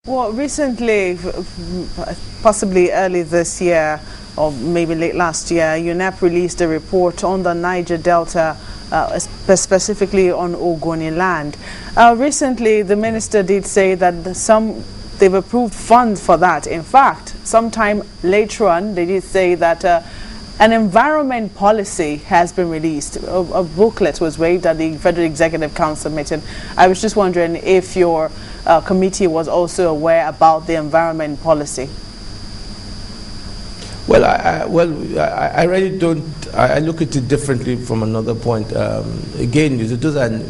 Well, recently, possibly early this year or maybe late last year, UNEP released a report on the Niger Delta, specifically on Ogoni land. Recently, the minister did say that they've approved funds for that. In fact, sometime later on, they did say that an environment policy has been released. A booklet was waived at the Federal Executive Council meeting. I was just wondering if your committee was also aware about the environment policy. Well, I really don't. I look at it differently from another point. Again,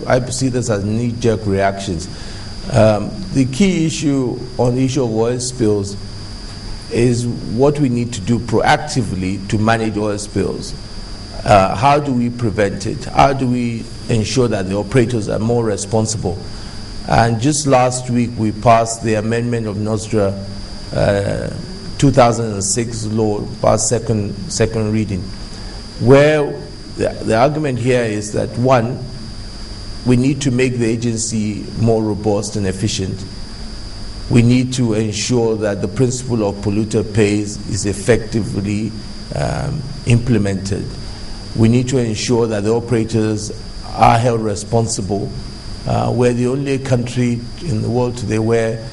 I see this as knee-jerk reactions. The key issue on the issue of oil spills is what we need to do proactively to manage oil spills. How do we prevent it? How do we ensure that the operators are more responsible? And just last week, we passed the amendment of NOSDRA 2006 law, passed second reading, where the argument here is that, one, we need to make the agency more robust and efficient. We need to ensure that the principle of polluter pays is effectively implemented. We need to ensure that the operators are held responsible. We're the only country in the world today where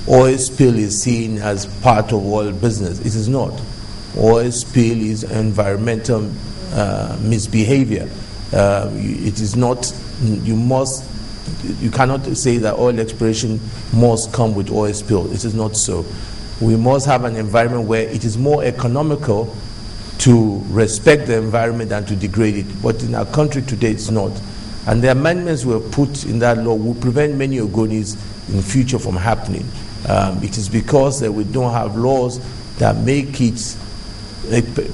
oil spill is seen as part of oil business. It is not. Oil spill is environmental misbehavior. It is not. You cannot say that oil exploration must come with oil spill. It is not so. We must have an environment where it is more economical to respect the environment than to degrade it. But in our country today, it's not. And the amendments were put in that law will prevent many Ogonis in future from happening. It is because that we don't have laws that make it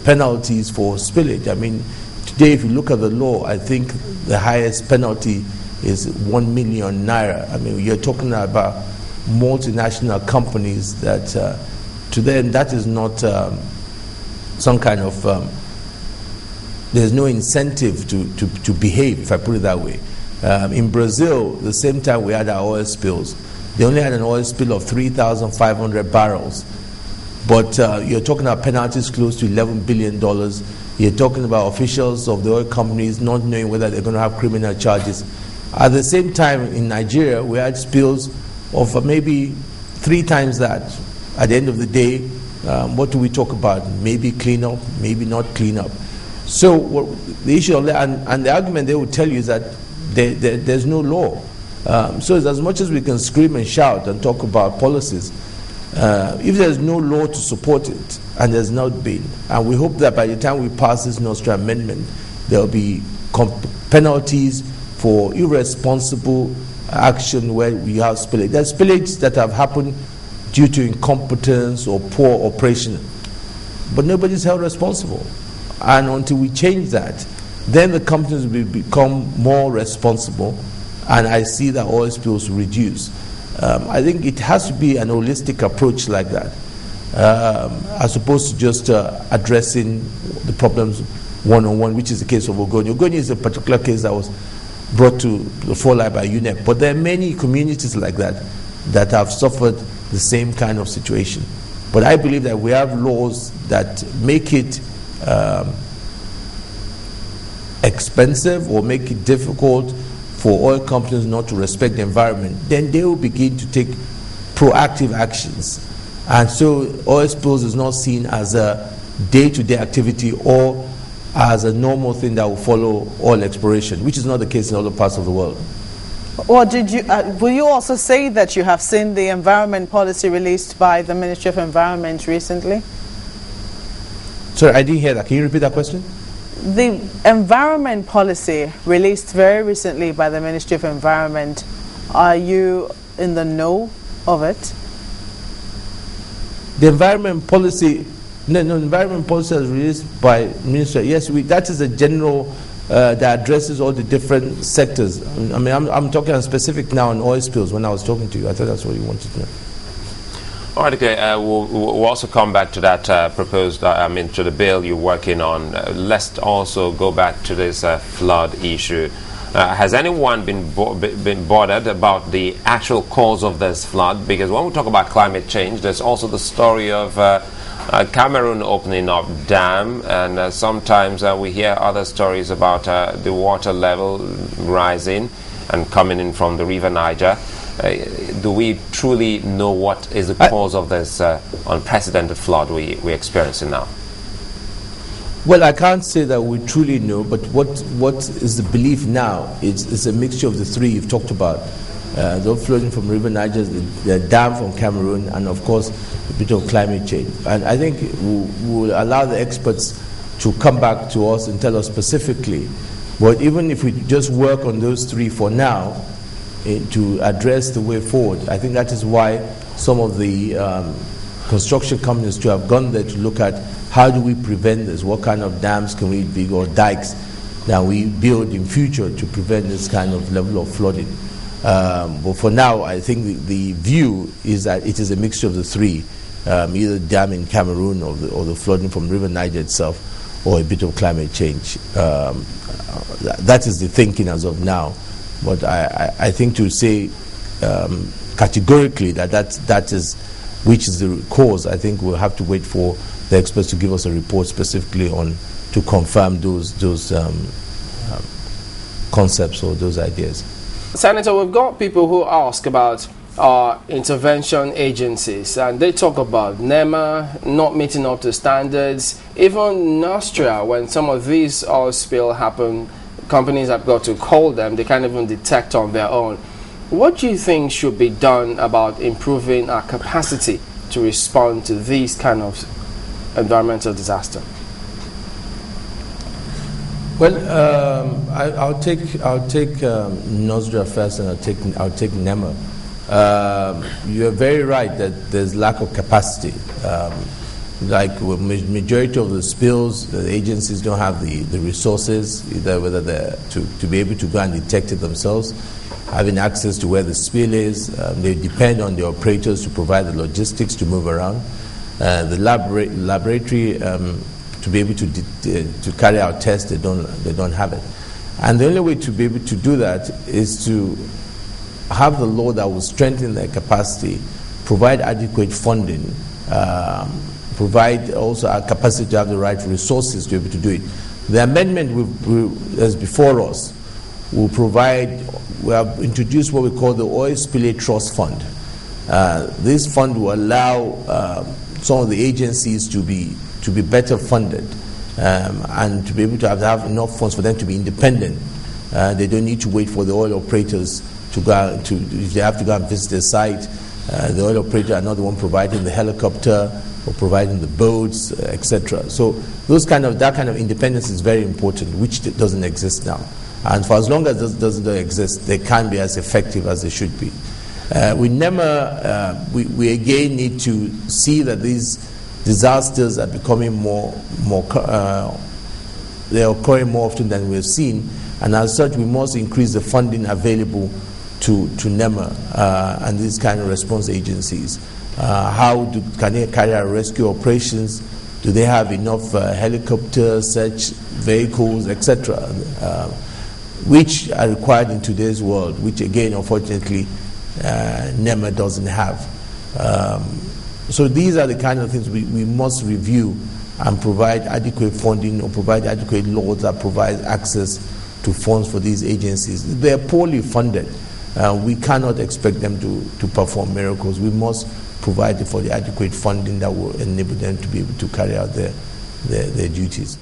penalties for spillage. I mean, today, if you look at the law, I think the highest penalty is 1 million naira. I mean, you're talking about multinational companies that, to them, that is not some kind of, there's no incentive to behave, if I put it that way. In Brazil, the same time we had our oil spills, they only had an oil spill of 3,500 barrels. But you're talking about penalties close to $11 billion. You're talking about officials of the oil companies not knowing whether they're going to have criminal charges. At the same time, in Nigeria, we had spills of maybe 3 times that. At the end of the day, what do we talk about? Maybe clean up, maybe not clean up. So the issue of that, and the argument they will tell you is that there's no law. So it's as much as we can scream and shout and talk about policies, if there's no law to support it, and there's not been, and we hope that by the time we pass this NOSDRA amendment, there'll be penalties for irresponsible action where we have spillage. There's spillage that have happened due to incompetence or poor operation, but nobody's held responsible. And until we change that, then the companies will become more responsible, and I see that oil spills reduce. I think it has to be an holistic approach like that, as opposed to just addressing the problems one-on-one, which is the case of Ogoni. Ogoni is a particular case that was brought to the forelight by UNEP, but there are many communities like that that have suffered the same kind of situation. But I believe that we have laws that make it expensive or make it difficult for oil companies not to respect the environment. Then they will begin to take proactive actions. And so oil spills is not seen as a day-to-day activity or as a normal thing that will follow oil exploration, which is not the case in other parts of the world. Or will you also say that you have seen the environment policy released by the Ministry of Environment recently? Sorry, I didn't hear that. Can you repeat that question? The environment policy released very recently by the Ministry of Environment, are you in the know of it? The environment policy, no, environment policy is released by Ministry. Yes, that is a general that addresses all the different sectors. I mean, I'm talking specific now on oil spills when I was talking to you. I thought that's what you wanted to know. All right, okay. We'll also come back to that proposed, to the bill you're working on. Let's also go back to this flood issue. Has anyone been bothered about the actual cause of this flood? Because when we talk about climate change, there's also the story of Cameroon opening up dam, and sometimes we hear other stories about the water level rising and coming in from the River Niger. Do we truly know what is the cause of this unprecedented flood we're experiencing now? Well, I can't say that we truly know, but what is the belief now? It's a mixture of the three you've talked about. The flooding from River Niger, the dam from Cameroon, and of course a bit of climate change. And I think we'll allow the experts to come back to us and tell us specifically. But even if we just work on those three for now, to address the way forward, I think that is why some of the construction companies to have gone there to look at how do we prevent this, what kind of dams can we build or dikes that we build in future to prevent this kind of level of flooding. But for now, I think the view is that it is a mixture of the three, either dam in Cameroon or the flooding from River Niger itself, or a bit of climate change. That is the thinking as of now. But I think to say categorically that is which is the cause, I think we'll have to wait for the experts to give us a report specifically on to confirm those concepts or those ideas. Senator, we've got people who ask about our intervention agencies, and they talk about NEMA not meeting up to standards. Even Nostria, when some of these oil spill happen, companies have got to call them, they can't even detect on their own. What do you think should be done about improving our capacity to respond to these kind of environmental disaster? Well, I'll take Nostria first, and I'll take NEMA. You are very right that there's lack of capacity. Like with majority of the spills, the agencies don't have the resources, whether they're to be able to go and detect it themselves, having access to where the spill is. They depend on the operators to provide the logistics to move around. The laboratory to be able to carry out tests, they don't have it. And the only way to be able to do that is to have the law that will strengthen their capacity, provide adequate funding, provide also our capacity to have the right resources to be able to do it. The amendment that's before us will provide, we have introduced what we call the Oil Spillage Trust Fund. This fund will allow some of the agencies to be better funded and to be able to have enough funds for them to be independent. They don't need to wait for the oil operators to go if they have to go and visit the site. The oil operator are not the one providing the helicopter or providing the boats, etc. So that kind of independence is very important, which doesn't exist now. And for as long as this doesn't exist, they can't be as effective as they should be. With NEMA, we again need to see that these disasters are becoming they're occurring more often than we've seen, and as such we must increase the funding available to NEMA and these kind of response agencies. Can they carry out rescue operations? Do they have enough helicopters, search vehicles, etc., which are required in today's world, which again unfortunately NEMA doesn't have. So these are the kind of things we must review and provide adequate funding or provide adequate laws that provide access to funds for these agencies. They are poorly funded. We cannot expect them to perform miracles. We must provide for the adequate funding that will enable them to be able to carry out their duties.